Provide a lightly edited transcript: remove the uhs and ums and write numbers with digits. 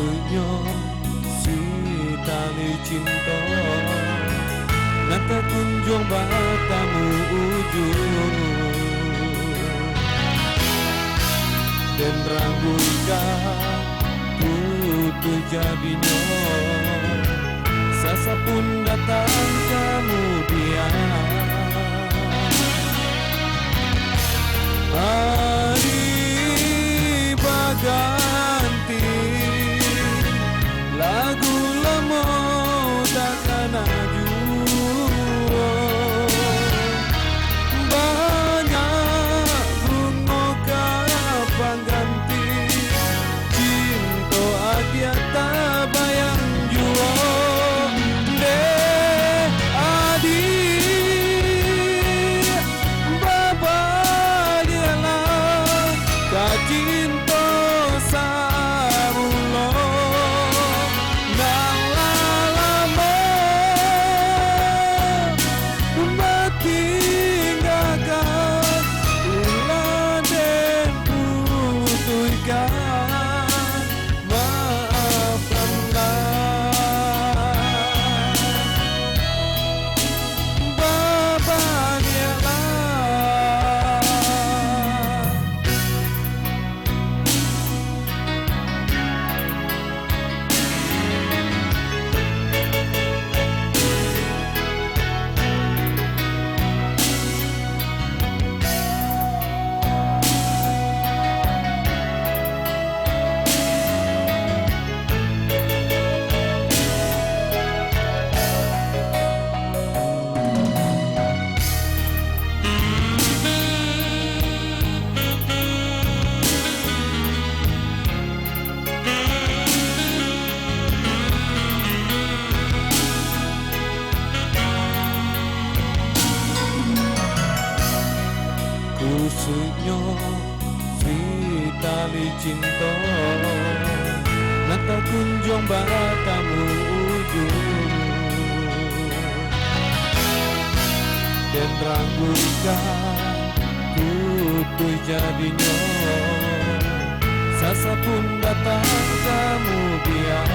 Kusuknya si tali cinta Nata kunjung batamu ujung Dan rangguika putu jadinya Sasa pun datang kemudian Hari baganti lagu lama takkan ajua banyak bunga kapan ganti cinta adia tak bayang jua deh adi baba dia lah kacinta sabulo Kusuknya si tali cinta Nata kunjung batamu ujung Dan rangguika putu jadinya Sasa pun datang kemudian